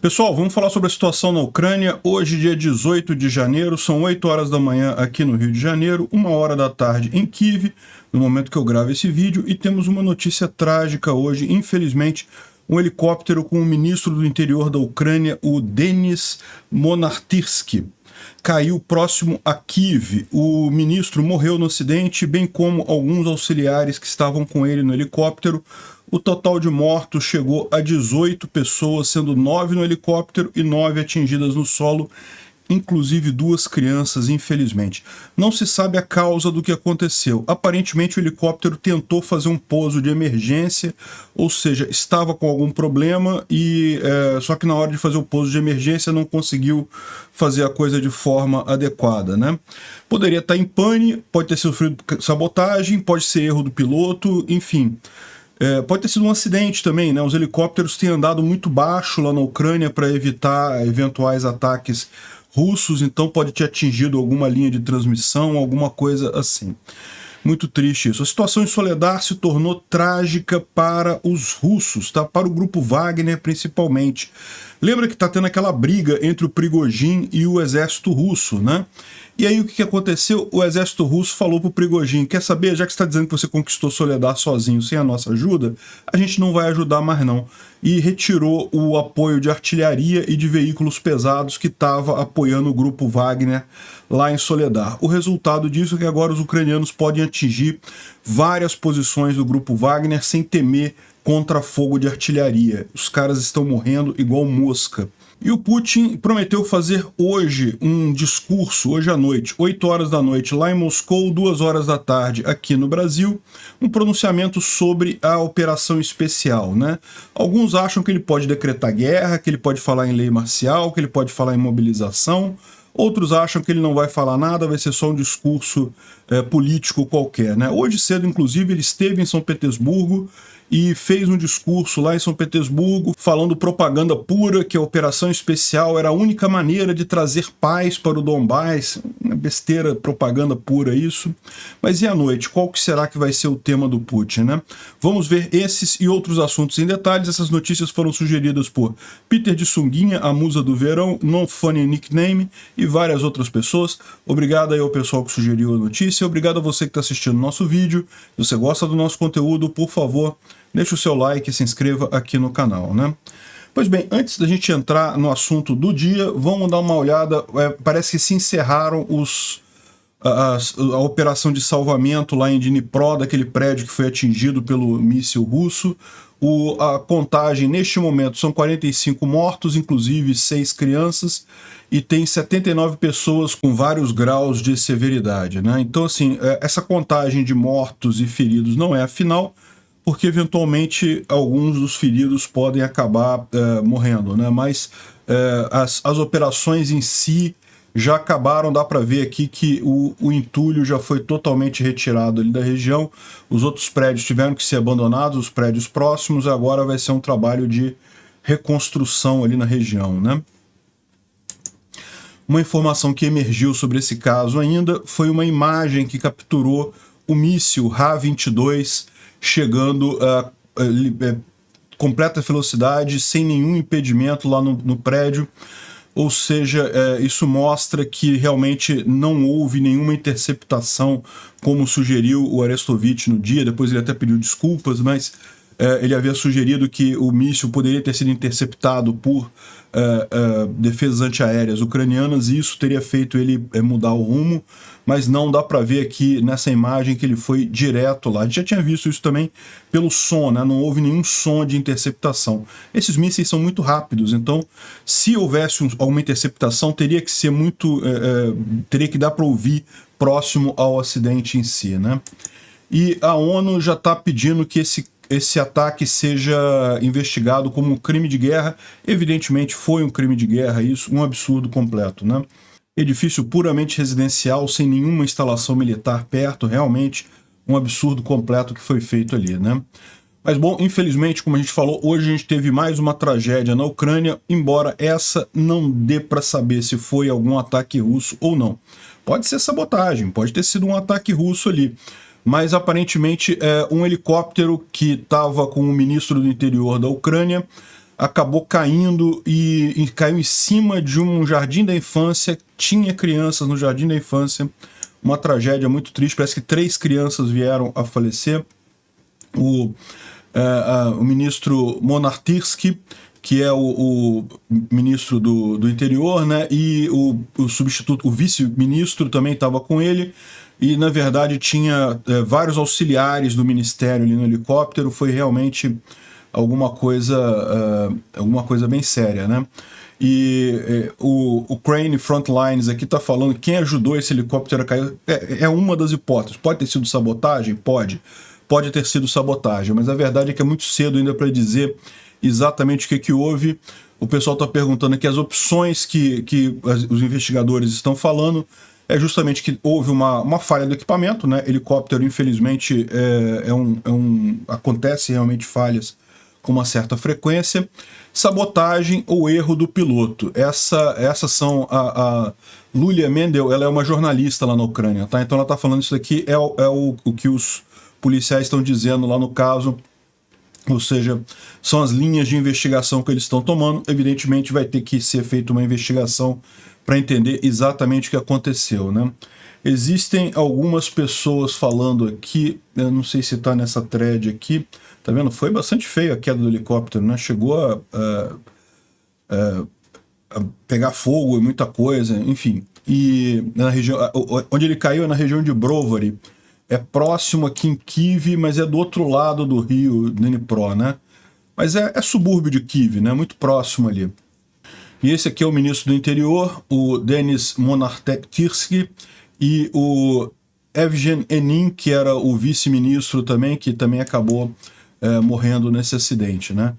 Pessoal, vamos falar sobre a situação na Ucrânia. Hoje, dia 18 de janeiro, são 8 horas da manhã aqui no Rio de Janeiro, 1 hora da tarde em Kiev, no momento que eu gravo esse vídeo, e temos uma notícia trágica hoje. Infelizmente, um helicóptero com o ministro do interior da Ucrânia, o Denis Monartyrsky, caiu próximo a Kiev. O ministro morreu no acidente, bem como alguns auxiliares que estavam com ele no helicóptero. O total de mortos chegou a 18 pessoas, sendo 9 no helicóptero e 9 atingidas no solo, inclusive 2 crianças, infelizmente. Não se sabe a causa do que aconteceu. Aparentemente, o helicóptero tentou fazer um pouso de emergência, ou seja, estava com algum problema, só que na hora de fazer o pouso de emergência não conseguiu fazer a coisa de forma adequada, né? Poderia estar em pane, pode ter sofrido sabotagem, pode ser erro do piloto, enfim. Pode ter sido um acidente também, né? Os helicópteros têm andado muito baixo lá na Ucrânia para evitar eventuais ataques russos, então pode ter atingido alguma linha de transmissão, alguma coisa assim. Muito triste isso. A situação em Soledar se tornou trágica para os russos, tá? Para o grupo Wagner principalmente. Lembra que está tendo aquela briga entre o Prigozhin e o exército russo, né? E aí o que aconteceu? O exército russo falou para o Prigozhin: quer saber, já que você está dizendo que você conquistou Soledar sozinho, sem a nossa ajuda, a gente não vai ajudar mais não. E retirou o apoio de artilharia e de veículos pesados que estava apoiando o grupo Wagner lá em Soledar. O resultado disso é que agora os ucranianos podem atingir várias posições do grupo Wagner sem temer contra fogo de artilharia. Os caras estão morrendo igual mosca. E o Putin prometeu fazer hoje um discurso, hoje à noite, 8 horas da noite, lá em Moscou, 2 horas da tarde aqui no Brasil, um pronunciamento sobre a operação especial, né? Alguns acham que ele pode decretar guerra, que ele pode falar em lei marcial, que ele pode falar em mobilização. Outros acham que ele não vai falar nada, vai ser só um discurso político qualquer, né? Hoje cedo, inclusive, ele esteve em São Petersburgo e fez um discurso lá em São Petersburgo falando propaganda pura, que a operação especial era a única maneira de trazer paz para o Donbás. Uma besteira, propaganda pura isso. Mas e à noite? Qual que será que vai ser o tema do Putin, né? Vamos ver esses e outros assuntos em detalhes. Essas notícias foram sugeridas por Peter de Sunguinha, a musa do verão, No Funny Nickname e várias outras pessoas. Obrigado aí ao pessoal que sugeriu a notícia. Obrigado a você que está assistindo o nosso vídeo. Se você gosta do nosso conteúdo, por favor, deixe o seu like e se inscreva aqui no canal, né? Pois bem, antes da gente entrar no assunto do dia, vamos dar uma olhada. Parece que se encerraram a operação de salvamento lá em Dnipro, daquele prédio que foi atingido pelo míssil russo. A contagem neste momento são 45 mortos, inclusive 6 crianças, e tem 79 pessoas com vários graus de severidade, né? Então, assim, essa contagem de mortos e feridos não é a final, porque eventualmente alguns dos feridos podem acabar morrendo, né? Mas as operações em si já acabaram. Dá para ver aqui que o entulho já foi totalmente retirado ali da região. Os outros prédios tiveram que ser abandonados, os prédios próximos. Agora vai ser um trabalho de reconstrução ali na região, né? Uma informação que emergiu sobre esse caso ainda foi uma imagem que capturou o míssil Ra-22 chegando a completa velocidade, sem nenhum impedimento lá no prédio. Ou seja, isso mostra que realmente não houve nenhuma interceptação, como sugeriu o Arestovich no dia. Depois ele até pediu desculpas, mas ele havia sugerido que o míssil poderia ter sido interceptado por defesas antiaéreas ucranianas, e isso teria feito ele mudar o rumo, mas não dá para ver aqui nessa imagem que ele foi direto lá. A gente já tinha visto isso também pelo som, né? Não houve nenhum som de interceptação. Esses mísseis são muito rápidos, então se houvesse alguma interceptação, teria que ser teria que dar para ouvir próximo ao acidente em si, né? E a ONU já está pedindo que esse ataque seja investigado como um crime de guerra. Evidentemente foi um crime de guerra isso, um absurdo completo, né? Edifício puramente residencial, sem nenhuma instalação militar perto, realmente um absurdo completo que foi feito ali, né? Mas bom, infelizmente, como a gente falou, hoje a gente teve mais uma tragédia na Ucrânia, embora essa não dê para saber se foi algum ataque russo ou não. Pode ser sabotagem, pode ter sido um ataque russo ali. Mas aparentemente um helicóptero que estava com o ministro do interior da Ucrânia acabou caindo e caiu em cima de um jardim da infância. Tinha crianças no jardim da infância, uma tragédia muito triste. Parece que 3 crianças vieram a falecer. O ministro Monartirsky, que é o ministro do interior, né, e o substituto, o vice-ministro também estava com ele, e na verdade tinha vários auxiliares do ministério ali no helicóptero. Foi realmente alguma coisa bem séria, né? E o Crane Frontlines aqui está falando que quem ajudou esse helicóptero a cair é uma das hipóteses. Pode ter sido sabotagem? Pode ter sido sabotagem, mas a verdade é que é muito cedo ainda para dizer exatamente o que houve. O pessoal está perguntando aqui as opções que os investigadores estão falando. É justamente que houve uma falha do equipamento, né? Helicóptero, infelizmente, acontece realmente falhas com uma certa frequência. Sabotagem ou erro do piloto. Essas são a Lulia Mendel, ela é uma jornalista lá na Ucrânia, tá? Então ela está falando isso aqui, o que os policiais estão dizendo lá no caso, ou seja, são as linhas de investigação que eles estão tomando. Evidentemente vai ter que ser feita uma investigação para entender exatamente o que aconteceu, né? Existem algumas pessoas falando aqui, eu não sei se está nessa thread aqui, tá vendo? Foi bastante feio a queda do helicóptero, né? Chegou a pegar fogo e muita coisa, enfim. E na região, onde ele caiu é na região de Brovary, é próximo aqui em Kyiv, mas é do outro lado do rio Dnipro, né? Mas é subúrbio de Kyiv, né? Muito próximo ali. E esse aqui é o ministro do interior, o Denis Monartirsky, e o Evgen Enin, que era o vice-ministro também, que também acabou morrendo nesse acidente, né?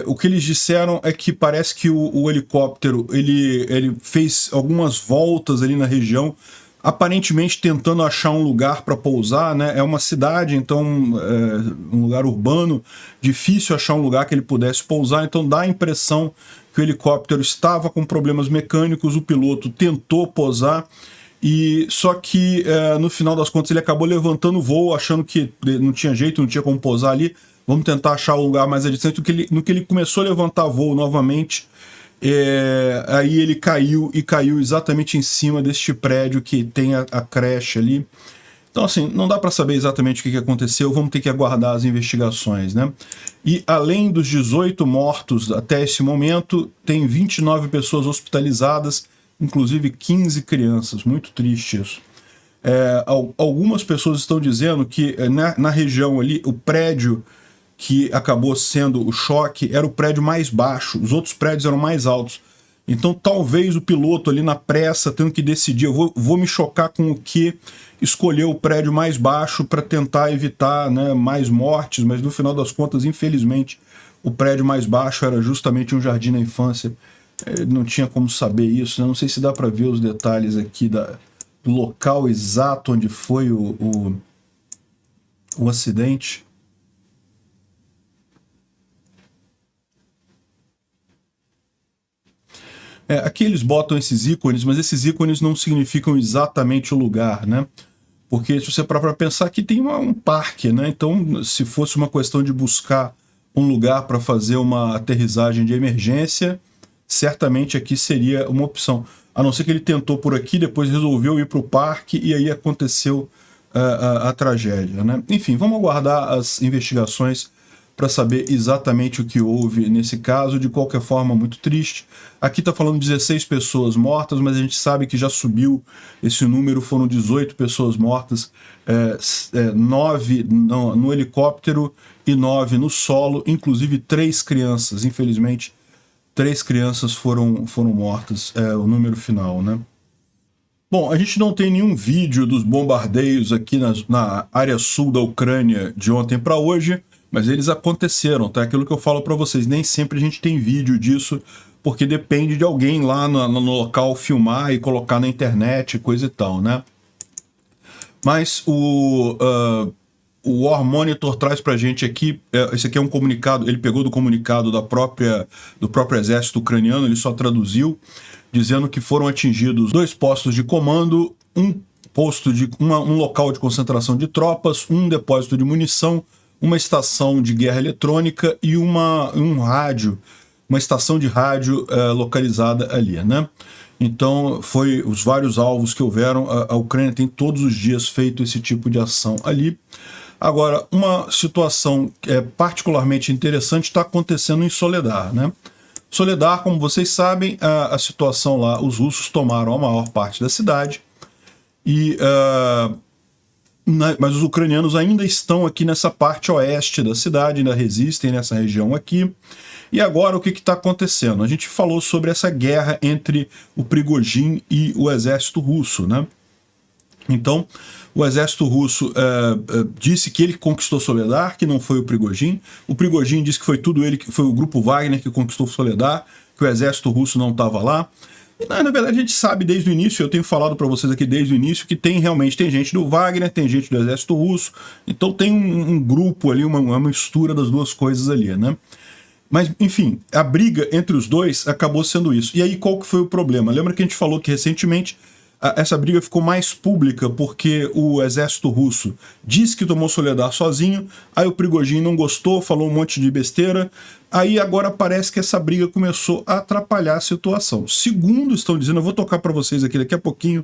O que eles disseram é que parece que o helicóptero ele fez algumas voltas ali na região, aparentemente tentando achar um lugar para pousar, né? É uma cidade, então um lugar urbano, difícil achar um lugar que ele pudesse pousar, então dá a impressão que o helicóptero estava com problemas mecânicos, o piloto tentou pousar, e só que no final das contas ele acabou levantando o voo, achando que não tinha jeito, não tinha como pousar ali, vamos tentar achar o lugar mais distante. No que ele começou a levantar voo novamente, aí ele caiu exatamente em cima deste prédio que tem a creche ali. Então, assim, não dá para saber exatamente o que aconteceu, vamos ter que aguardar as investigações, né? E além dos 18 mortos até esse momento, tem 29 pessoas hospitalizadas, inclusive 15 crianças, muito triste isso. Algumas pessoas estão dizendo que na região ali, o prédio que acabou sendo o choque era o prédio mais baixo, os outros prédios eram mais altos. Então talvez o piloto ali na pressa, tendo que decidir, eu vou me chocar com o que, escolheu o prédio mais baixo para tentar evitar, né, mais mortes, mas no final das contas, infelizmente, o prédio mais baixo era justamente um jardim da infância. Não tinha como saber isso, né? Não sei se dá para ver os detalhes aqui do local exato onde foi o acidente. Aqui eles botam esses ícones, mas esses ícones não significam exatamente o lugar, né? Porque se você parar para pensar, aqui tem um parque, né? Então, se fosse uma questão de buscar um lugar para fazer uma aterrissagem de emergência, certamente aqui seria uma opção. A não ser que ele tentou por aqui, depois resolveu ir para o parque e aí aconteceu a tragédia, né? Enfim, vamos aguardar as investigações para saber exatamente o que houve nesse caso. De qualquer forma, muito triste. Aqui está falando 16 pessoas mortas, mas a gente sabe que já subiu esse número, foram 18 pessoas mortas, 9 no helicóptero e 9 no solo, inclusive 3 crianças. Infelizmente, 3 crianças foram mortas, o número final, né? Bom, a gente não tem nenhum vídeo dos bombardeios aqui na área sul da Ucrânia de ontem para hoje, mas eles aconteceram, tá? Aquilo que eu falo para vocês, nem sempre a gente tem vídeo disso, porque depende de alguém lá no local filmar e colocar na internet, coisa e tal, né? Mas o War Monitor traz pra gente aqui, esse aqui é um comunicado, ele pegou do comunicado do próprio exército ucraniano, ele só traduziu, dizendo que foram atingidos 2 postos de comando, um local de concentração de tropas, um depósito de munição, uma estação de guerra eletrônica e um rádio uma estação de rádio localizada ali, né? Então, foi os vários alvos que houveram. A Ucrânia tem todos os dias feito esse tipo de ação ali. Agora, uma situação particularmente interessante está acontecendo em Soledar, né? Soledar, como vocês sabem, a situação lá, os russos tomaram a maior parte da cidade, mas os ucranianos ainda estão aqui nessa parte oeste da cidade, ainda resistem nessa região aqui. E agora o que está acontecendo? A gente falou sobre essa guerra entre o Prigozhin e o exército russo, né? Então, o exército russo disse que ele conquistou Soledar, que não foi o Prigozhin. O Prigozhin disse que foi tudo ele, que foi o grupo Wagner que conquistou Soledar, que o exército russo não estava lá. E, na verdade, a gente sabe desde o início, eu tenho falado para vocês aqui desde o início, que realmente tem gente do Wagner, tem gente do exército russo, então tem um grupo ali, uma mistura das duas coisas ali, né? Mas, enfim, a briga entre os dois acabou sendo isso. E aí, qual que foi o problema? Lembra que a gente falou que recentemente essa briga ficou mais pública porque o exército russo disse que tomou Soledar sozinho, aí o Prigozhin não gostou, falou um monte de besteira, aí agora parece que essa briga começou a atrapalhar a situação. Segundo estão dizendo, eu vou tocar para vocês aqui daqui a pouquinho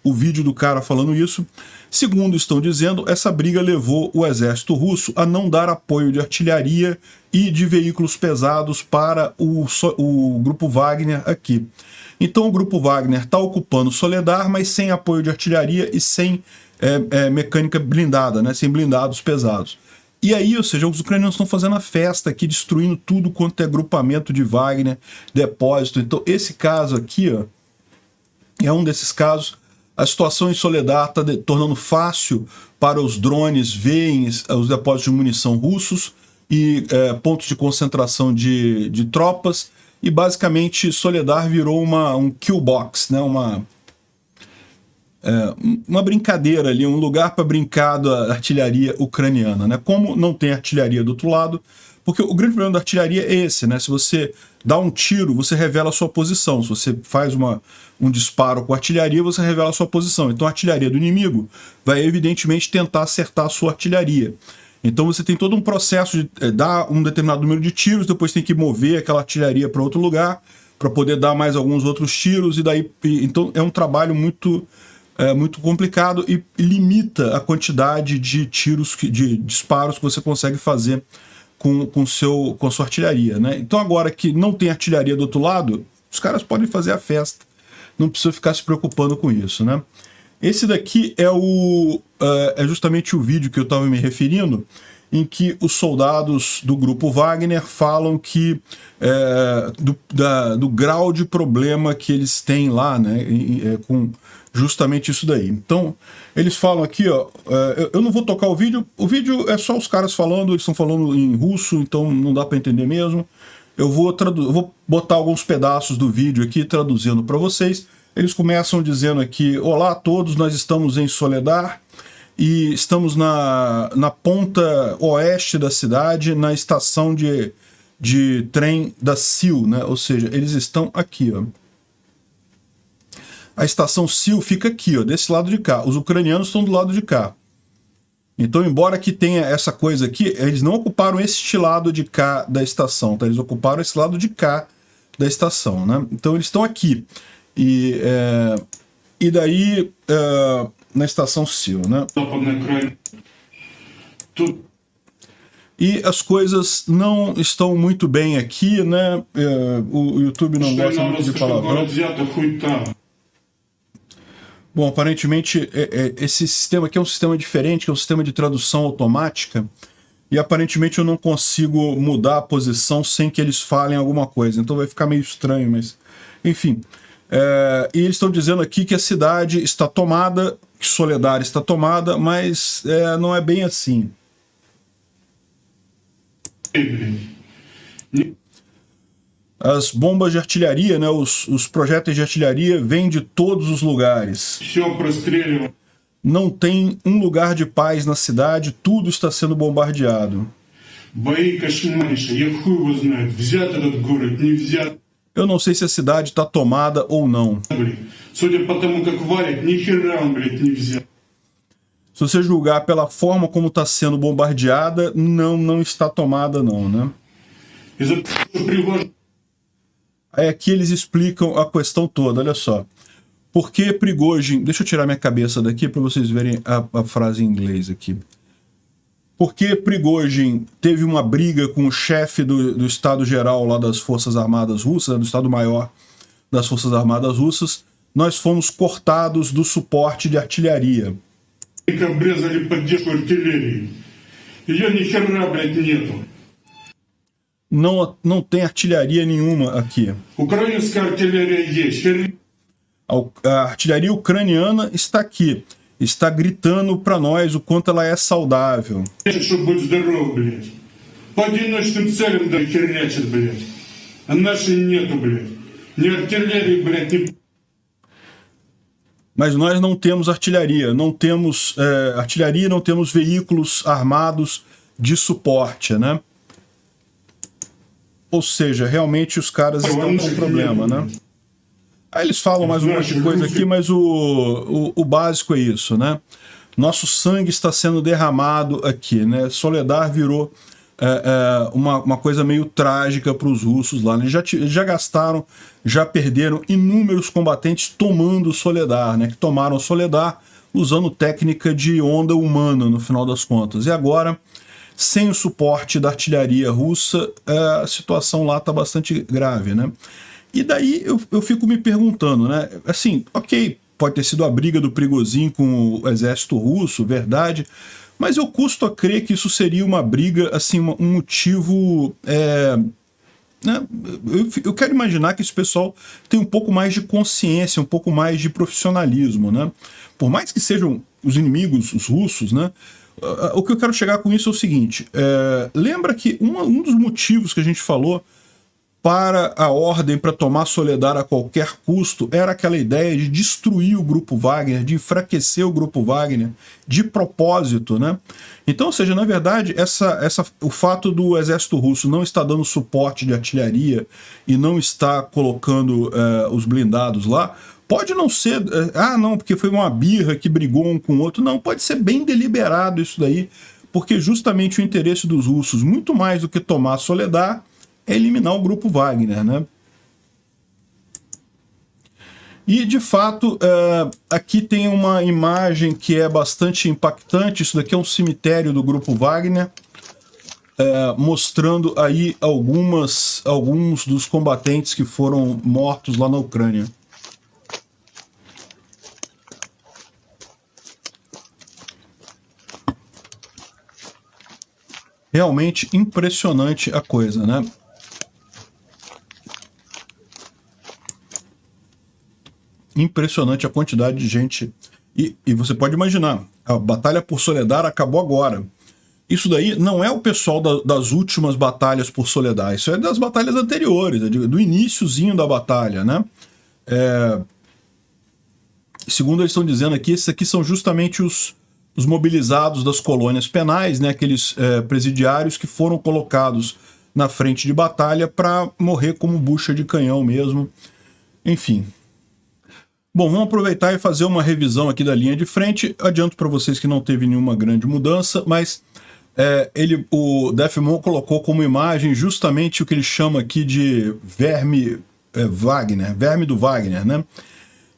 o vídeo do cara falando isso, segundo estão dizendo, essa briga levou o exército russo a não dar apoio de artilharia e de veículos pesados para o grupo Wagner aqui. Então o grupo Wagner está ocupando Soledar, mas sem apoio de artilharia e sem mecânica blindada, né? Sem blindados pesados. E aí, ou seja, os ucranianos estão fazendo a festa aqui, destruindo tudo quanto é agrupamento de Wagner, depósito. Então esse caso aqui, ó, é um desses casos. A situação em Soledar está tornando fácil para os drones verem os depósitos de munição russos e pontos de concentração de tropas. E basicamente Soledar virou um kill box, né? Uma brincadeira ali, um lugar para brincar da artilharia ucraniana, né? Como não tem artilharia do outro lado, porque o grande problema da artilharia é esse, né? Se você dá um tiro, você revela a sua posição. Se você faz um disparo com artilharia, você revela a sua posição. Então a artilharia do inimigo vai evidentemente tentar acertar a sua artilharia. Então você tem todo um processo de dar um determinado número de tiros, depois tem que mover aquela artilharia para outro lugar, para poder dar mais alguns outros tiros, então é um trabalho muito complicado e limita a quantidade de tiros, de disparos que você consegue fazer com a sua artilharia, né? Então agora que não tem artilharia do outro lado, os caras podem fazer a festa, não precisa ficar se preocupando com isso, né? Esse daqui é justamente o vídeo que eu estava me referindo, em que os soldados do grupo Wagner falam que do grau de problema que eles têm lá, né, com justamente isso daí. Então, eles falam aqui, ó, eu não vou tocar o vídeo é só os caras falando, eles estão falando em russo, então não dá para entender mesmo. Eu vou botar alguns pedaços do vídeo aqui, traduzindo para vocês. Eles começam dizendo aqui, olá a todos, nós estamos em Soledar e estamos na ponta oeste da cidade, na estação de trem da SIL, né? Ou seja, eles estão aqui, ó. A estação SIL fica aqui, ó, desse lado de cá. Os ucranianos estão do lado de cá. Então, embora que tenha essa coisa aqui, eles não ocuparam este lado de cá da estação, tá? Eles ocuparam esse lado de cá da estação, né? Então, eles estão aqui. E daí, na estação SIL, né? E as coisas não estão muito bem aqui, né? O YouTube não gosta muito de palavrão. Bom, aparentemente esse sistema aqui é um sistema diferente, que é um sistema de tradução automática, e aparentemente eu não consigo mudar a posição sem que eles falem alguma coisa, então vai ficar meio estranho, mas enfim. E eles estão dizendo aqui que a cidade está tomada, que Soledar está tomada, mas não é bem assim. As bombas de artilharia, né, os projéteis de artilharia vêm de todos os lugares. Não tem um lugar de paz na cidade, tudo está sendo bombardeado. Eu não sei se a cidade está tomada ou não. Se você julgar pela forma como está sendo bombardeada, não está tomada não, né? Aí aqui eles explicam a questão toda, olha só. Por que Prigozhin... Deixa eu tirar minha cabeça daqui para vocês verem a frase em inglês aqui. Por que Prigozhin teve uma briga com o chefe do Estado-Geral lá das Forças Armadas Russas, do Estado-Maior das Forças Armadas Russas? Nós fomos cortados do suporte de artilharia. Não tem artilharia nenhuma aqui. A artilharia ucraniana está aqui. Está gritando para nós o quanto ela é saudável. Mas nós não temos artilharia, não temos artilharia, não temos veículos armados de suporte, né? Ou seja, realmente os caras estão com problema, né? Aí eles falam mais um monte de coisa aqui, mas o básico é isso, né? Nosso sangue está sendo derramado aqui, né? Soledar virou uma coisa meio trágica para os russos lá, né? Eles já gastaram, já perderam inúmeros combatentes tomando Soledar, né? Que tomaram Soledar usando técnica de onda humana, no final das contas. E agora, sem o suporte da artilharia russa, a situação lá está bastante grave, né? E daí eu fico me perguntando, né? Assim, ok, pode ter sido a briga do Prigozhin com o exército russo, verdade, mas eu custo a crer que isso seria uma briga, assim, um motivo... né? Eu quero imaginar que esse pessoal tem um pouco mais de consciência, um pouco mais de profissionalismo, né? Por mais que sejam os inimigos, os russos, né? O que eu quero chegar com isso é o seguinte, lembra que um dos motivos que a gente falou para a ordem para tomar Soledar a qualquer custo era aquela ideia de destruir o Grupo Wagner, de enfraquecer o Grupo Wagner, de propósito, né? Então, ou seja, na verdade, o fato do exército russo não estar dando suporte de artilharia e não estar colocando os blindados lá, pode não ser, não, porque foi uma birra que brigou um com o outro, não, pode ser bem deliberado isso daí, porque justamente o interesse dos russos, muito mais do que tomar Soledar, é eliminar o Grupo Wagner, né? E, de fato, aqui tem uma imagem que é bastante impactante. Isso daqui é um cemitério do Grupo Wagner, mostrando aí alguns dos combatentes que foram mortos lá na Ucrânia. Realmente impressionante a coisa, né? Impressionante a quantidade de gente. E você pode imaginar, a batalha por Soledar acabou agora. Isso daí não é o pessoal das últimas batalhas por Soledar, isso é das batalhas anteriores, do iniciozinho da batalha, né? Segundo eles estão dizendo aqui, esses aqui são justamente os mobilizados das colônias penais, né? Aqueles presidiários que foram colocados na frente de batalha para morrer como bucha de canhão mesmo. Enfim. Bom, vamos aproveitar e fazer uma revisão aqui da linha de frente. Adianto para vocês que não teve nenhuma grande mudança, mas o Defmon colocou como imagem justamente o que ele chama aqui de verme Wagner, verme do Wagner, né?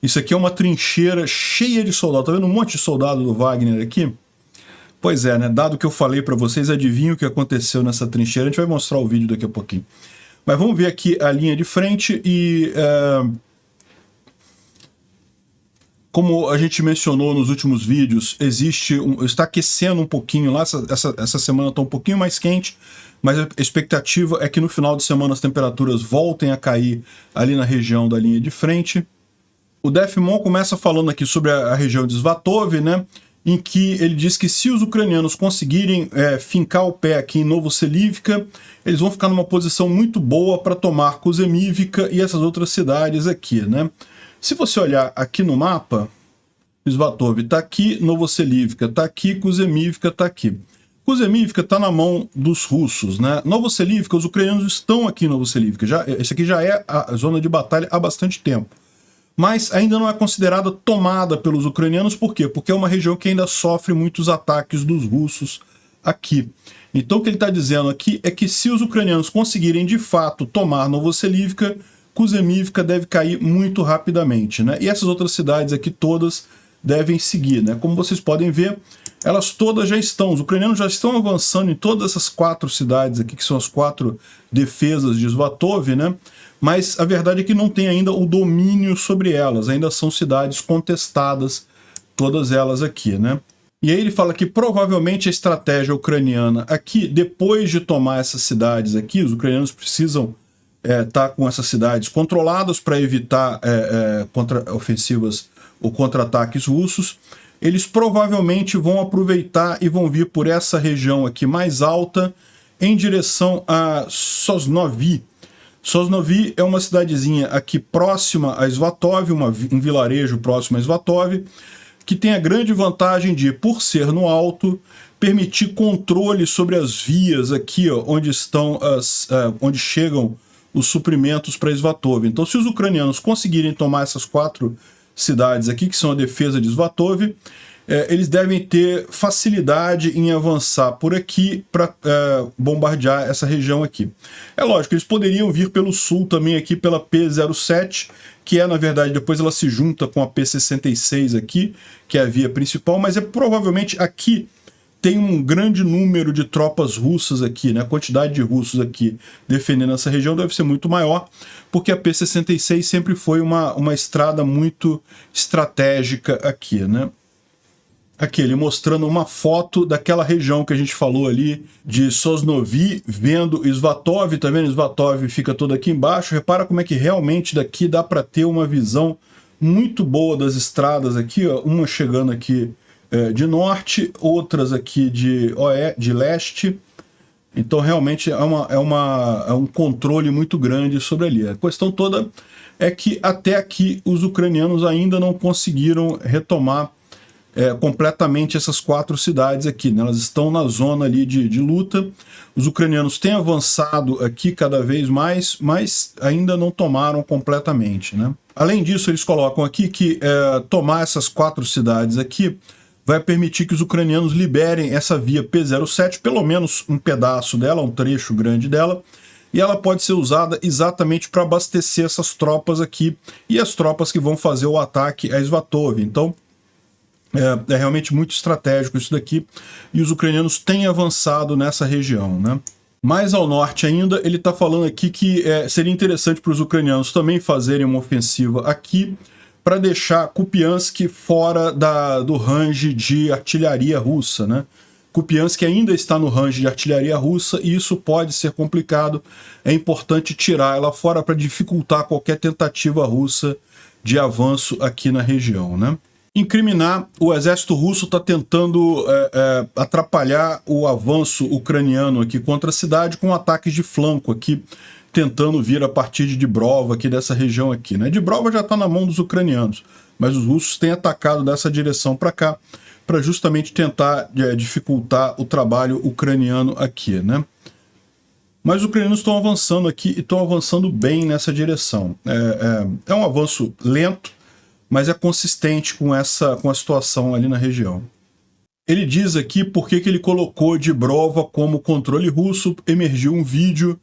Isso aqui é uma trincheira cheia de soldados. Tá vendo um monte de soldado do Wagner aqui? Pois é, né? Dado que eu falei para vocês, adivinha o que aconteceu nessa trincheira. A gente vai mostrar o vídeo daqui a pouquinho. Mas vamos ver aqui a linha de frente e... como a gente mencionou nos últimos vídeos, está aquecendo um pouquinho lá, essa semana está um pouquinho mais quente, mas a expectativa é que no final de semana as temperaturas voltem a cair ali na região da linha de frente. O Defmon começa falando aqui sobre a região de Svatov, né, em que ele diz que se os ucranianos conseguirem fincar o pé aqui em Novoselivka, eles vão ficar numa posição muito boa para tomar Kuzemivka e essas outras cidades aqui, né. Se você olhar aqui no mapa, Svatov está aqui, Novoselivka está aqui, Kuzemivka está aqui. Kuzemivka está na mão dos russos, né? Novoselivka, os ucranianos estão aqui em Novoselivka. Esse aqui já é a zona de batalha há bastante tempo. Mas ainda não é considerada tomada pelos ucranianos, por quê? Porque é uma região que ainda sofre muitos ataques dos russos aqui. Então o que ele está dizendo aqui é que se os ucranianos conseguirem de fato tomar Novoselivka, Kuzemivka deve cair muito rapidamente, né? E essas outras cidades aqui todas devem seguir, né? Como vocês podem ver, elas todas já estão, os ucranianos já estão avançando em todas essas 4 cidades aqui, que são as 4 defesas de Svatov, né? Mas a verdade é que não tem ainda o domínio sobre elas, ainda são cidades contestadas, todas elas aqui, né? E aí ele fala que provavelmente a estratégia ucraniana aqui, depois de tomar essas cidades aqui, os ucranianos precisam estar com essas cidades controladas para evitar ofensivas ou contra-ataques russos. Eles provavelmente vão aproveitar e vão vir por essa região aqui mais alta em direção a Sosnovyï. Sosnovyï é uma cidadezinha aqui próxima a Svatov, um vilarejo próximo a Svatov, que tem a grande vantagem de, por ser no alto, permitir controle sobre as vias aqui, ó, onde chegam os suprimentos para Svatov. Então, se os ucranianos conseguirem tomar essas 4 cidades aqui, que são a defesa de Svatov, eles devem ter facilidade em avançar por aqui para bombardear essa região aqui. É lógico, eles poderiam vir pelo sul também aqui pela P07, que na verdade, depois ela se junta com a P66 aqui, que é a via principal, mas provavelmente aqui tem um grande número de tropas russas aqui, né? A quantidade de russos aqui defendendo essa região deve ser muito maior, porque a P66 sempre foi uma estrada muito estratégica aqui, né? Aqui, ele mostrando uma foto daquela região que a gente falou ali, de Sosnovyï, vendo Svatov, tá vendo? Svatov fica todo aqui embaixo. Repara como é que realmente daqui dá para ter uma visão muito boa das estradas aqui, ó. Uma chegando aqui de norte, outras aqui de leste. Então, realmente, é um controle muito grande sobre ali. A questão toda é que até aqui os ucranianos ainda não conseguiram retomar completamente essas 4 cidades aqui, né? Elas estão na zona ali de luta. Os ucranianos têm avançado aqui cada vez mais, mas ainda não tomaram completamente, né? Além disso, eles colocam aqui que tomar essas 4 cidades aqui vai permitir que os ucranianos liberem essa via P07, pelo menos um pedaço dela, um trecho grande dela, e ela pode ser usada exatamente para abastecer essas tropas aqui e as tropas que vão fazer o ataque a Svatov. Então, é realmente muito estratégico isso daqui, e os ucranianos têm avançado nessa região, né? Mais ao norte ainda, ele está falando aqui que seria interessante para os ucranianos também fazerem uma ofensiva aqui, para deixar Kupiansk fora do range de artilharia russa, né? Kupiansk ainda está no range de artilharia russa, e isso pode ser complicado. É importante tirar ela fora para dificultar qualquer tentativa russa de avanço aqui na região, né? Incriminar, o exército russo está tentando atrapalhar o avanço ucraniano aqui contra a cidade com ataques de flanco aqui, tentando vir a partir de Dibrova, aqui dessa região aqui, né? Dibrova já está na mão dos ucranianos, mas os russos têm atacado dessa direção para cá, para justamente tentar dificultar o trabalho ucraniano aqui, né? Mas os ucranianos estão avançando aqui e estão avançando bem nessa direção. É um avanço lento, mas é consistente com a situação ali na região. Ele diz aqui por que ele colocou Dibrova como controle russo. Emergiu um vídeo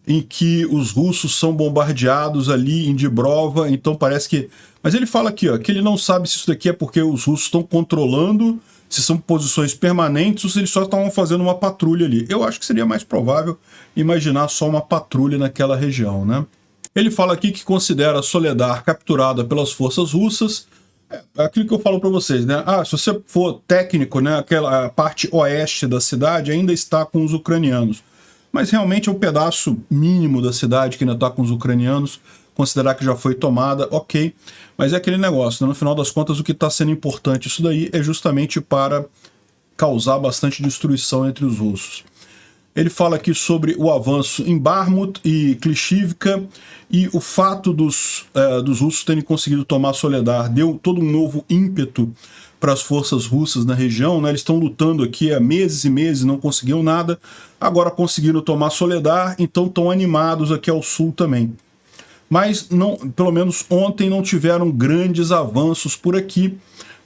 em que os russos são bombardeados ali em Dibrova, então parece que... Mas ele fala aqui, ó, que ele não sabe se isso daqui é porque os russos estão controlando, se são posições permanentes ou se eles só estavam fazendo uma patrulha ali. Eu acho que seria mais provável imaginar só uma patrulha naquela região, né? Ele fala aqui que considera Soledar capturada pelas forças russas. É aquilo que eu falo para vocês, né? Se você for técnico, né, aquela parte oeste da cidade ainda está com os ucranianos. Mas realmente é um pedaço mínimo da cidade que ainda está com os ucranianos. Considerar que já foi tomada, ok. Mas é aquele negócio, né? No final das contas, o que está sendo importante isso daí é justamente para causar bastante destruição entre os russos. Ele fala aqui sobre o avanço em Bakhmut e Klishivka, e o fato dos russos terem conseguido tomar Soledar deu todo um novo ímpeto para as forças russas na região, né? Eles estão lutando aqui há meses e meses, não conseguiam nada, agora conseguiram tomar Soledar, então estão animados aqui ao sul também. Mas, pelo menos ontem, não tiveram grandes avanços por aqui,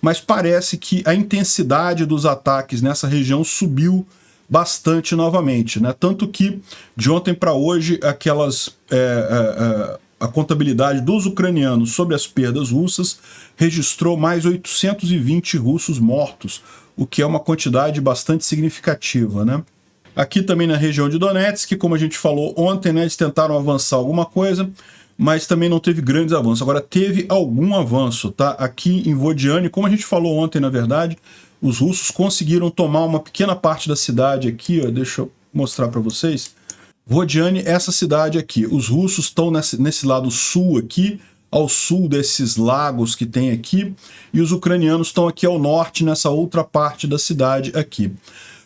mas parece que a intensidade dos ataques nessa região subiu bastante novamente, né? Tanto que de ontem para hoje a contabilidade dos ucranianos sobre as perdas russas registrou mais 820 russos mortos, o que é uma quantidade bastante significativa, né? Aqui também na região de Donetsk, como a gente falou ontem, né, eles tentaram avançar alguma coisa, mas também não teve grandes avanços. Agora, teve algum avanço, tá? Aqui em Vodiane, como a gente falou ontem, na verdade, os russos conseguiram tomar uma pequena parte da cidade aqui, ó, deixa eu mostrar para vocês. Vodiane, essa cidade aqui. Os russos estão nesse lado sul aqui, ao sul desses lagos que tem aqui, e os ucranianos estão aqui ao norte, nessa outra parte da cidade aqui.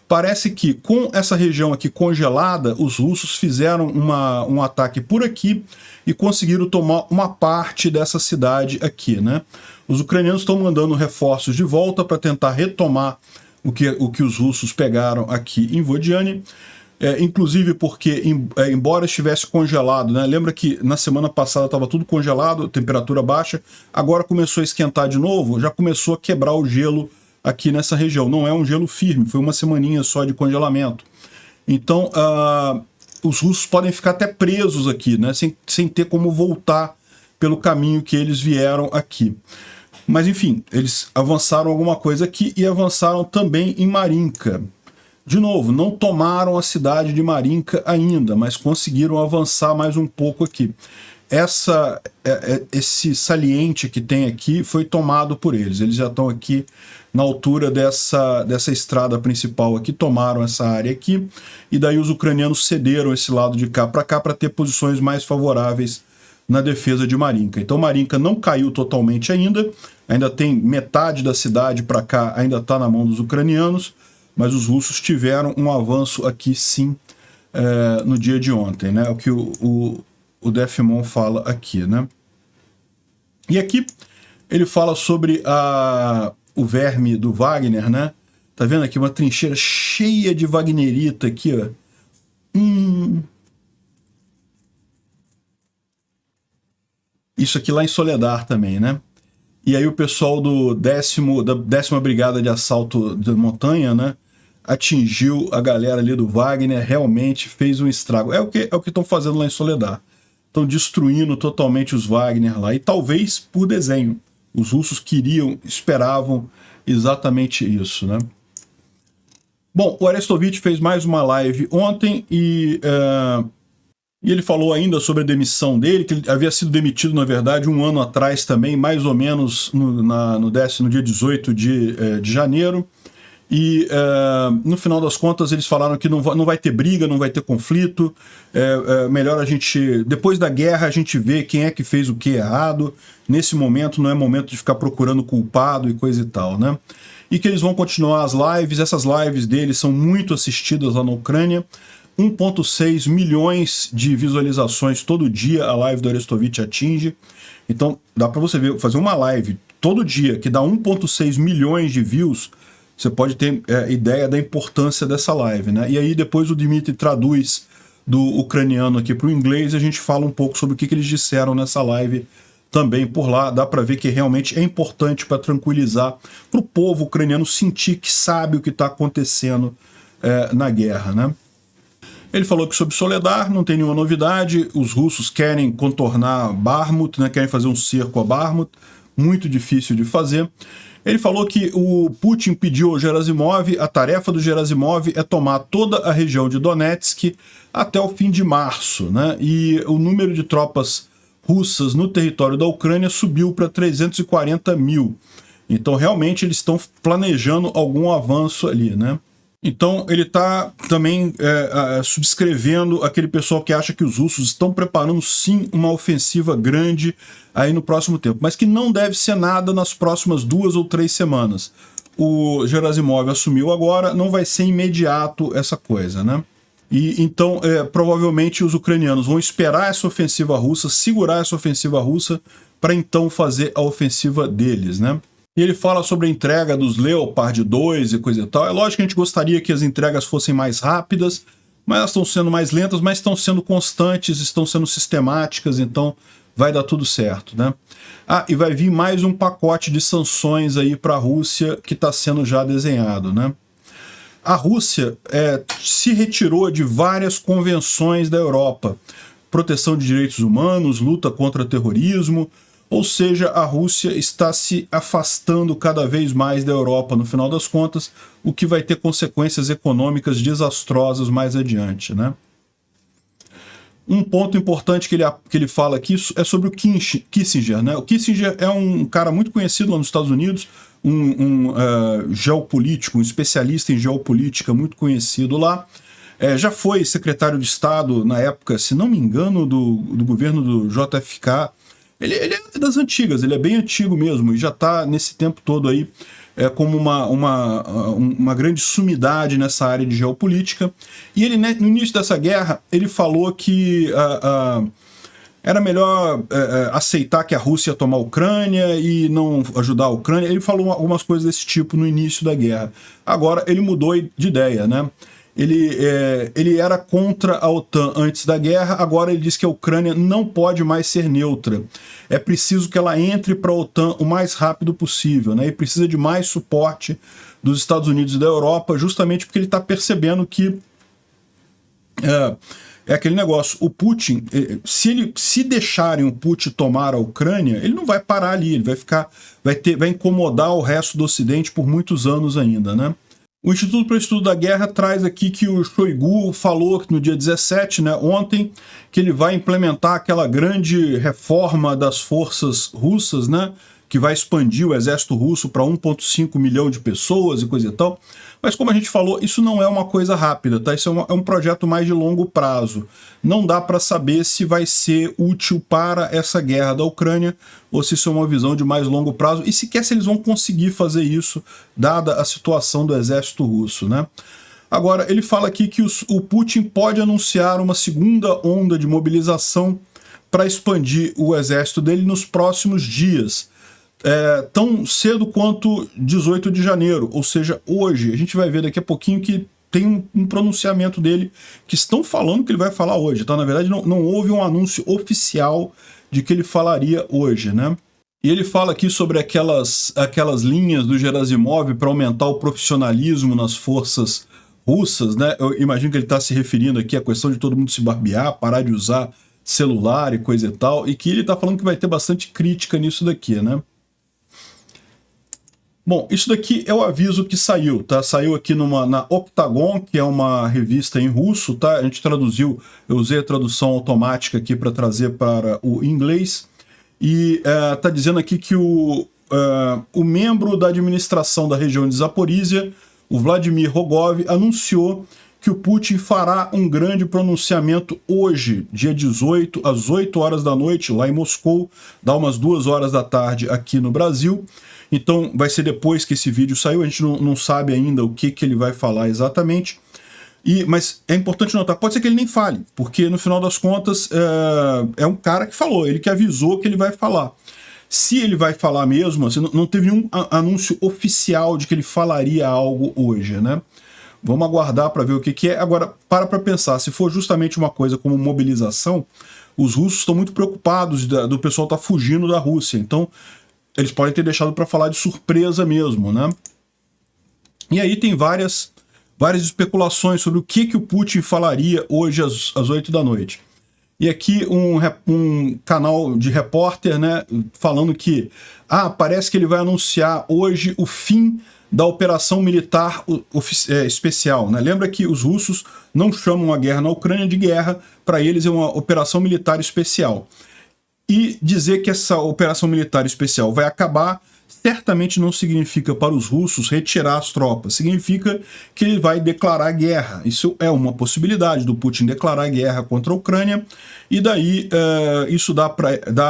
Parece que com essa região aqui congelada, os russos fizeram um ataque por aqui e conseguiram tomar uma parte dessa cidade aqui, né? Os ucranianos estão mandando reforços de volta para tentar retomar o que os russos pegaram aqui em Vodiane, inclusive porque, embora estivesse congelado, né? Lembra que na semana passada estava tudo congelado, temperatura baixa, agora começou a esquentar de novo, já começou a quebrar o gelo aqui nessa região. Não é um gelo firme, foi uma semaninha só de congelamento. Então, os russos podem ficar até presos aqui, né, sem ter como voltar pelo caminho que eles vieram aqui. Mas, enfim, eles avançaram alguma coisa aqui e avançaram também em Marinka. De novo, não tomaram a cidade de Marinka ainda, mas conseguiram avançar mais um pouco aqui. Esse saliente que tem aqui foi tomado por eles. Eles já estão aqui na altura dessa estrada principal aqui, tomaram essa área aqui, e daí os ucranianos cederam esse lado de cá para ter posições mais favoráveis na defesa de Marinka. Então Marinka não caiu totalmente ainda tem metade da cidade para cá, ainda está na mão dos ucranianos, mas os russos tiveram um avanço aqui sim no dia de ontem, né? O que o Defimon fala aqui, né? E aqui ele fala sobre o verme do Wagner, né? Tá vendo aqui uma trincheira cheia de wagnerita aqui, ó. Isso aqui lá em Soledar também, né? E aí o pessoal da 10ª Brigada de Assalto de Montanha, né? Atingiu a galera ali do Wagner, realmente fez um estrago. É o que estão fazendo lá em Soledar. Estão destruindo totalmente os Wagner lá, e talvez por desenho. Os russos esperavam exatamente isso, né? Bom, o Arestovich fez mais uma live ontem e ele falou ainda sobre a demissão dele, que ele havia sido demitido, na verdade, um ano atrás também, mais ou menos no dia 18 de janeiro. E no final das contas eles falaram que não vai ter briga, não vai ter conflito, melhor a gente, depois da guerra a gente vê quem é que fez o que errado, nesse momento não é momento de ficar procurando culpado e coisa e tal, né? E que eles vão continuar as lives, essas lives deles são muito assistidas lá na Ucrânia, 1,6 milhões de visualizações todo dia a live do Arestovich atinge, então dá para você ver, fazer uma live todo dia que dá 1,6 milhões de views. Você pode ter ideia da importância dessa live, né? E aí depois o Dmitry traduz do ucraniano aqui para o inglês e a gente fala um pouco sobre o que eles disseram nessa live também por lá. Dá para ver que realmente é importante para tranquilizar, para o povo ucraniano sentir que sabe o que está acontecendo na guerra, né? Ele falou que sobre Soledar não tem nenhuma novidade, os russos querem contornar Bakhmut, né? Querem fazer um cerco a Bakhmut, muito difícil de fazer. Ele falou que o Putin pediu ao Gerasimov, a tarefa do Gerasimov é tomar toda a região de Donetsk até o fim de março, né? E o número de tropas russas no território da Ucrânia subiu para 340 mil. Então, realmente, eles estão planejando algum avanço ali, né? Então, ele está também subscrevendo aquele pessoal que acha que os russos estão preparando, sim, uma ofensiva grande aí no próximo tempo, mas que não deve ser nada nas próximas 2 ou 3 semanas. O Gerasimov assumiu agora, não vai ser imediato essa coisa, né? E então, provavelmente, os ucranianos vão esperar essa ofensiva russa, segurar essa ofensiva russa, para então fazer a ofensiva deles, né? E ele fala sobre a entrega dos Leopard 2 e coisa e tal. É lógico que a gente gostaria que as entregas fossem mais rápidas, mas elas estão sendo mais lentas, mas estão sendo constantes, estão sendo sistemáticas, então vai dar tudo certo, né? Ah, e vai vir mais um pacote de sanções aí para a Rússia que está sendo já desenhado, né? A Rússia se retirou de várias convenções da Europa. proteção de direitos humanos, luta contra terrorismo. Ou seja, a Rússia está se afastando cada vez mais da Europa, no final das contas, o que vai ter consequências econômicas desastrosas mais adiante, né? Um ponto importante que ele fala aqui é sobre o Kissinger, né? O Kissinger é um cara muito conhecido lá nos Estados Unidos, um geopolítico, um especialista em geopolítica muito conhecido lá. Já foi secretário de Estado na época, se não me engano, do governo do JFK. Ele é das antigas, ele é bem antigo mesmo, e já está nesse tempo todo aí como uma grande sumidade nessa área de geopolítica. E ele, né, no início dessa guerra, ele falou que era melhor aceitar que a Rússia ia tomar a Ucrânia e não ajudar a Ucrânia. Ele falou algumas coisas desse tipo no início da guerra. Agora ele mudou de ideia, né? Ele era contra a OTAN antes da guerra, agora ele diz que a Ucrânia não pode mais ser neutra. É preciso que ela entre para a OTAN o mais rápido possível, né? E precisa de mais suporte dos Estados Unidos e da Europa, justamente porque ele está percebendo que é aquele negócio, o Putin, se deixarem o Putin tomar a Ucrânia, ele não vai parar ali, ele vai incomodar o resto do Ocidente por muitos anos ainda, né? O Instituto para o Estudo da Guerra traz aqui que o Shoigu falou no dia 17, né, ontem, que ele vai implementar aquela grande reforma das forças russas, né, que vai expandir o exército russo para 1,5 milhão de pessoas e coisa e tal. Mas como a gente falou, isso não é uma coisa rápida, tá? Isso é um projeto mais de longo prazo. Não dá para saber se vai ser útil para essa guerra da Ucrânia ou se isso é uma visão de mais longo prazo e sequer se eles vão conseguir fazer isso, dada a situação do exército russo, né? Agora, ele fala aqui que o Putin pode anunciar uma segunda onda de mobilização para expandir o exército dele nos próximos dias. Tão cedo quanto 18 de janeiro, ou seja, hoje. A gente vai ver daqui a pouquinho que tem um pronunciamento dele que estão falando que ele vai falar hoje, tá? Na verdade, não houve um anúncio oficial de que ele falaria hoje, né? E ele fala aqui sobre aquelas linhas do Gerasimov para aumentar o profissionalismo nas forças russas, né? Eu imagino que ele está se referindo aqui à questão de todo mundo se barbear, parar de usar celular e coisa e tal, e que ele está falando que vai ter bastante crítica nisso daqui, né? Bom, isso daqui é o aviso que saiu, tá? Saiu aqui na Octagon, que é uma revista em russo, tá? A gente traduziu, eu usei a tradução automática aqui para trazer para o inglês, e tá dizendo aqui que o membro da administração da região de Zaporizhia, o Vladimir Rogov, anunciou que o Putin fará um grande pronunciamento hoje, dia 18, às 8 horas da noite, lá em Moscou, dá umas 2 horas da tarde aqui no Brasil. Então vai ser depois que esse vídeo saiu, a gente não sabe ainda o que ele vai falar exatamente. Mas é importante notar, pode ser que ele nem fale, porque no final das contas é um cara que falou, ele que avisou que ele vai falar. Se ele vai falar mesmo, assim, não teve nenhum anúncio oficial de que ele falaria algo hoje, né? Vamos aguardar para ver o que é. Agora, para pensar, se for justamente uma coisa como mobilização, os russos estão muito preocupados do pessoal estar fugindo da Rússia, então eles podem ter deixado para falar de surpresa mesmo, né? E aí tem várias especulações sobre o que o Putin falaria hoje às 8 da noite. E aqui um canal de repórter, né, falando que parece que ele vai anunciar hoje o fim da operação militar especial, né? Lembra que os russos não chamam a guerra na Ucrânia de guerra, para eles é uma operação militar especial. E dizer que essa operação militar especial vai acabar certamente não significa para os russos retirar as tropas, significa que ele vai declarar guerra. Isso é uma possibilidade do Putin declarar guerra contra a Ucrânia, e daí isso dá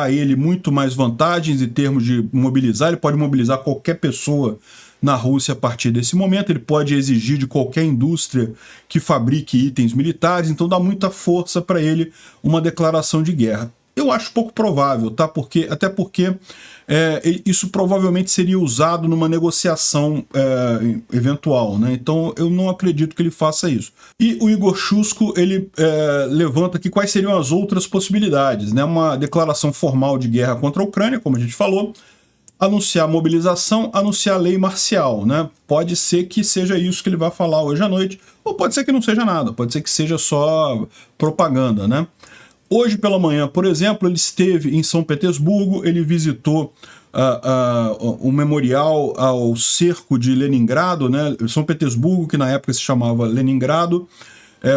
a ele muito mais vantagens em termos de mobilizar. Ele pode mobilizar qualquer pessoa na Rússia a partir desse momento, ele pode exigir de qualquer indústria que fabrique itens militares, então dá muita força para ele uma declaração de guerra. Eu acho pouco provável, tá? Até porque isso provavelmente seria usado numa negociação eventual, né? Então eu não acredito que ele faça isso. E o Igor Shusko, ele levanta aqui quais seriam as outras possibilidades, né? Uma declaração formal de guerra contra a Ucrânia, como a gente falou, anunciar mobilização, anunciar lei marcial, né? Pode ser que seja isso que ele vai falar hoje à noite, ou pode ser que não seja nada, pode ser que seja só propaganda, né? Hoje pela manhã, por exemplo, ele esteve em São Petersburgo, ele visitou o memorial ao cerco de Leningrado, né? São Petersburgo, que na época se chamava Leningrado,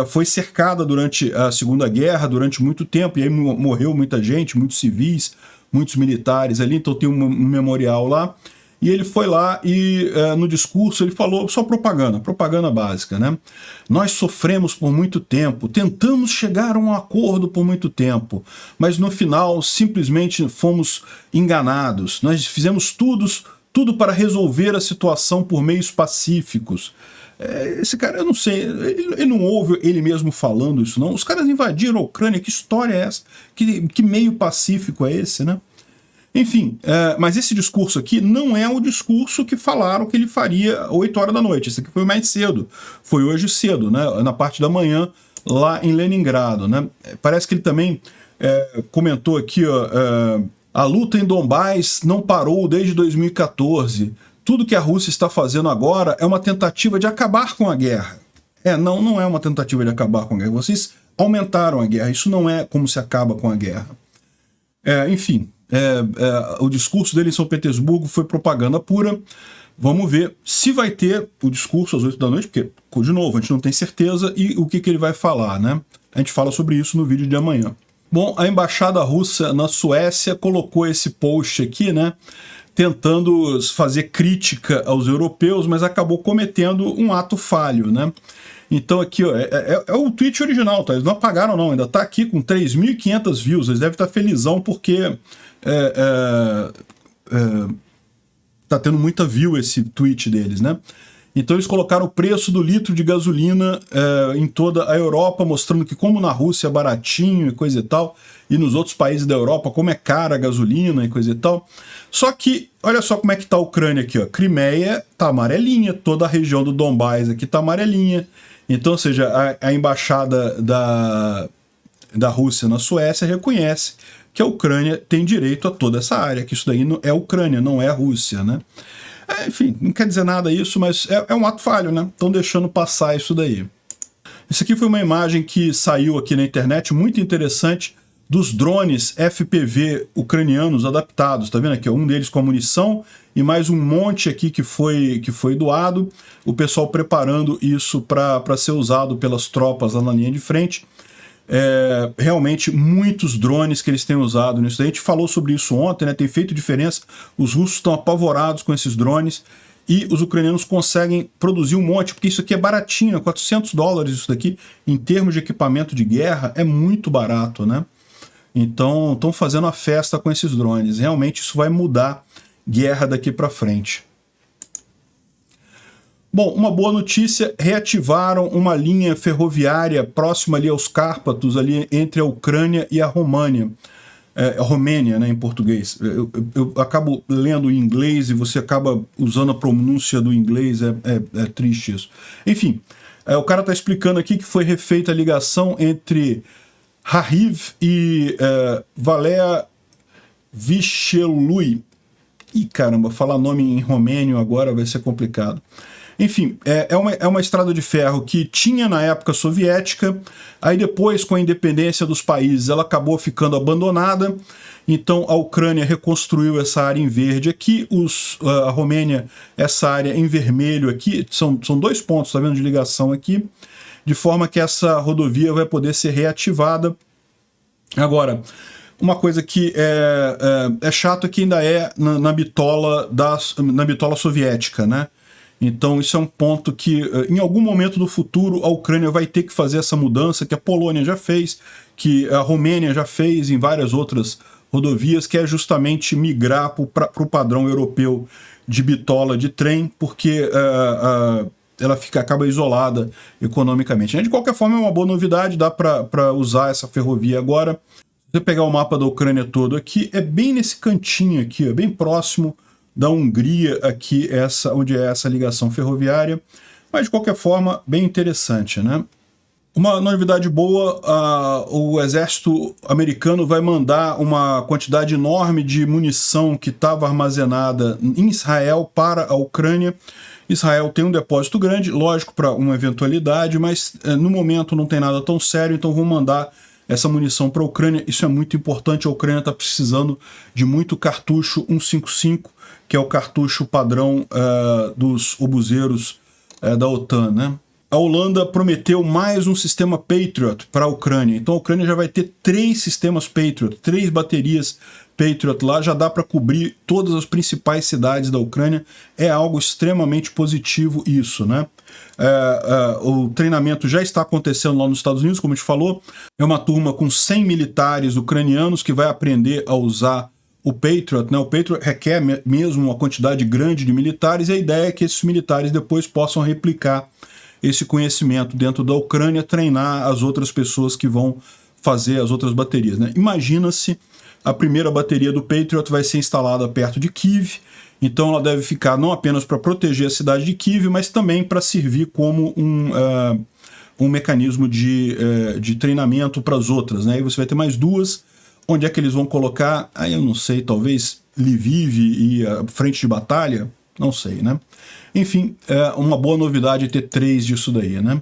foi cercada durante a Segunda Guerra, durante muito tempo, e aí morreu muita gente, muitos civis, muitos militares ali, então tem um memorial lá. E ele foi lá e no discurso ele falou só propaganda básica, né? Nós sofremos por muito tempo, tentamos chegar a um acordo por muito tempo, mas no final simplesmente fomos enganados. Nós fizemos tudo para resolver a situação por meios pacíficos. Esse cara, eu não sei, ele não ouve ele mesmo falando isso, não. Os caras invadiram a Ucrânia, que história é essa? Que meio pacífico é esse, né? Enfim, mas esse discurso aqui não é o discurso que falaram que ele faria 8 horas da noite. Esse aqui foi mais cedo, foi hoje cedo, né, na parte da manhã, lá em Leningrado, né? Parece que ele também comentou aqui, ó, a luta em Donbás não parou desde 2014. Tudo que a Rússia está fazendo agora é uma tentativa de acabar com a guerra. Não é uma tentativa de acabar com a guerra. Vocês aumentaram a guerra. Isso não é como se acaba com a guerra. Enfim, o discurso dele em São Petersburgo foi propaganda pura. Vamos ver se vai ter o discurso às 8 da noite, porque, de novo, a gente não tem certeza e o que ele vai falar, né? A gente fala sobre isso no vídeo de amanhã. Bom, a embaixada russa na Suécia colocou esse post aqui, né? Tentando fazer crítica aos europeus, mas acabou cometendo um ato falho, né? Então aqui, ó, é o tweet original, tá? Eles não apagaram não, ainda tá aqui com 3.500 views, eles devem estar felizão porque tá tendo muita view esse tweet deles, né? Então eles colocaram o preço do litro de gasolina em toda a Europa, mostrando que como na Rússia é baratinho e coisa e tal, e nos outros países da Europa como é cara a gasolina e coisa e tal. Só que, olha só como é que tá a Ucrânia aqui, ó. Crimeia tá amarelinha, toda a região do Donbás aqui tá amarelinha. Então, ou seja, a embaixada da Rússia na Suécia reconhece que a Ucrânia tem direito a toda essa área, que isso daí é Ucrânia, não é a Rússia, né? Enfim, não quer dizer nada isso, mas é um ato falho, né? Estão deixando passar isso daí. Isso aqui foi uma imagem que saiu aqui na internet, muito interessante, dos drones FPV ucranianos adaptados. Tá vendo aqui? Um deles com a munição e mais um monte aqui que foi doado. O pessoal preparando isso para ser usado pelas tropas lá na linha de frente. Realmente muitos drones que eles têm usado nisso daí. A gente falou sobre isso ontem, né? Tem feito diferença. Os russos estão apavorados com esses drones e os ucranianos conseguem produzir um monte, porque isso aqui é baratinho, $400 isso daqui. Em termos de equipamento de guerra, é muito barato, né? Então, estão fazendo a festa com esses drones. Realmente isso vai mudar guerra daqui para frente. Bom, uma boa notícia, reativaram uma linha ferroviária próxima ali aos Cárpatos, ali entre a Ucrânia e a Romênia. Romênia, né, em português. Eu acabo lendo em inglês e você acaba usando a pronúncia do inglês, é triste isso. Enfim, o cara está explicando aqui que foi refeita a ligação entre Kharkiv e Valea Vichelui. Ih, caramba, falar nome em romênio agora vai ser complicado. Enfim, é uma estrada de ferro que tinha na época soviética, aí depois, com a independência dos países, ela acabou ficando abandonada, então a Ucrânia reconstruiu essa área em verde aqui, a Romênia, essa área em vermelho aqui, são 2 pontos, tá vendo, de ligação aqui, de forma que essa rodovia vai poder ser reativada. Agora, uma coisa que é chato é que ainda é na bitola soviética, né? Então isso é um ponto que em algum momento do futuro a Ucrânia vai ter que fazer essa mudança, que a Polônia já fez, que a Romênia já fez em várias outras rodovias, que é justamente migrar para o padrão europeu de bitola de trem, porque ela acaba isolada economicamente. De qualquer forma, é uma boa novidade, dá para usar essa ferrovia agora. Se você pegar o mapa da Ucrânia todo aqui, é bem nesse cantinho aqui, bem próximo da Hungria aqui, onde é essa ligação ferroviária, mas de qualquer forma, bem interessante, né? Uma novidade boa, o exército americano vai mandar uma quantidade enorme de munição que estava armazenada em Israel para a Ucrânia. Israel tem um depósito grande, lógico, para uma eventualidade, mas no momento não tem nada tão sério, então vão mandar essa munição para a Ucrânia. Isso é muito importante, a Ucrânia está precisando de muito cartucho 155, que é o cartucho padrão dos obuseiros da OTAN, né? A Holanda prometeu mais um sistema Patriot para a Ucrânia. Então a Ucrânia já vai ter 3 sistemas Patriot, 3 baterias Patriot lá, já dá para cobrir todas as principais cidades da Ucrânia. É algo extremamente positivo isso, né? O treinamento já está acontecendo lá nos Estados Unidos, como a gente falou. É uma turma com 100 militares ucranianos que vai aprender a usar o Patriot, né? O Patriot requer mesmo uma quantidade grande de militares, e a ideia é que esses militares depois possam replicar esse conhecimento dentro da Ucrânia, treinar as outras pessoas que vão fazer as outras baterias, né? Imagina-se, a primeira bateria do Patriot vai ser instalada perto de Kyiv, então ela deve ficar não apenas para proteger a cidade de Kyiv, mas também para servir como um mecanismo de treinamento para as outras, né? Aí você vai ter mais 2, onde é que eles vão colocar? Aí eu não sei, talvez Lviv e a frente de batalha? Não sei, né? Enfim, é uma boa novidade ter 3 disso daí, né?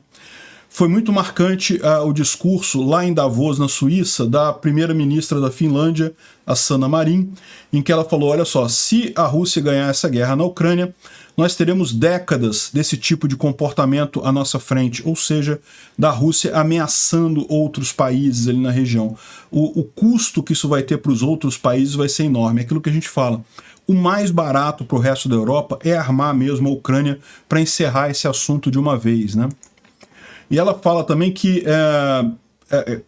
Foi muito marcante o discurso lá em Davos, na Suíça, da primeira-ministra da Finlândia, a Sanna Marin, em que ela falou, olha só, se a Rússia ganhar essa guerra na Ucrânia, nós teremos décadas desse tipo de comportamento à nossa frente, ou seja, da Rússia ameaçando outros países ali na região. O custo que isso vai ter para os outros países vai ser enorme, é aquilo que a gente fala. O mais barato para o resto da Europa é armar mesmo a Ucrânia para encerrar esse assunto de uma vez, né? E ela fala também que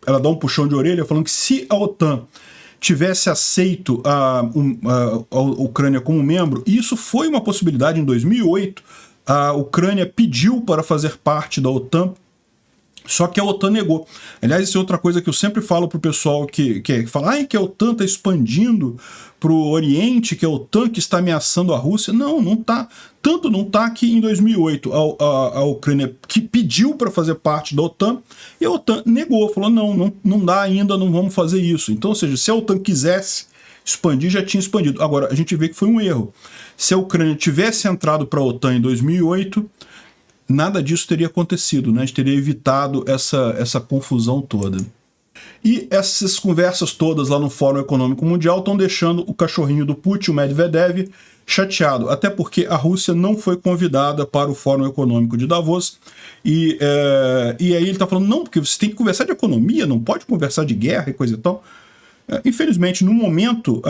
ela dá um puxão de orelha falando que se a OTAN tivesse aceito a Ucrânia como membro, e isso foi uma possibilidade em 2008, a Ucrânia pediu para fazer parte da OTAN, só que a OTAN negou. Aliás, isso é outra coisa que eu sempre falo para o pessoal que fala que a OTAN está expandindo para o Oriente, que a OTAN que está ameaçando a Rússia. Não, não está. Tanto não está que em 2008 a Ucrânia que pediu para fazer parte da OTAN, e a OTAN negou, falou não dá ainda, não vamos fazer isso. Então, ou seja, se a OTAN quisesse expandir, já tinha expandido. Agora, a gente vê que foi um erro. Se a Ucrânia tivesse entrado para a OTAN em 2008, nada disso teria acontecido, né? A gente teria evitado essa confusão toda. E essas conversas todas lá no Fórum Econômico Mundial estão deixando o cachorrinho do Putin, o Medvedev, chateado, até porque a Rússia não foi convidada para o Fórum Econômico de Davos, e aí ele está falando, não, porque você tem que conversar de economia, não pode conversar de guerra e coisa e tal. Infelizmente, no momento,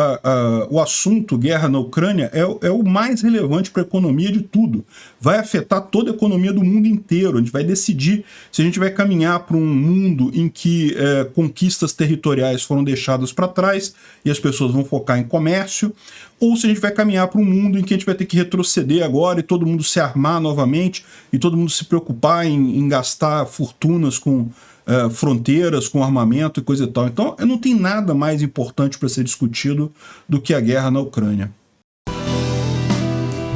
o assunto guerra na Ucrânia é o mais relevante para a economia de tudo. Vai afetar toda a economia do mundo inteiro. A gente vai decidir se a gente vai caminhar para um mundo em que conquistas territoriais foram deixadas para trás e as pessoas vão focar em comércio, ou se a gente vai caminhar para um mundo em que a gente vai ter que retroceder agora e todo mundo se armar novamente e todo mundo se preocupar em gastar fortunas com fronteiras, com armamento e coisa e tal. Então, não tem nada mais importante para ser discutido do que a guerra na Ucrânia.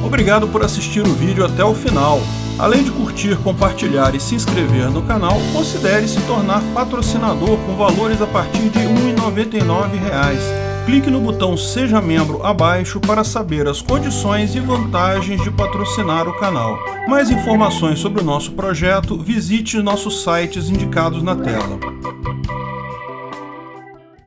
Obrigado por assistir o vídeo até o final. Além de curtir, compartilhar e se inscrever no canal, considere se tornar patrocinador com valores a partir de R$ 1,99. Clique no botão Seja Membro abaixo para saber as condições e vantagens de patrocinar o canal. Mais informações sobre o nosso projeto, visite nossos sites indicados na tela.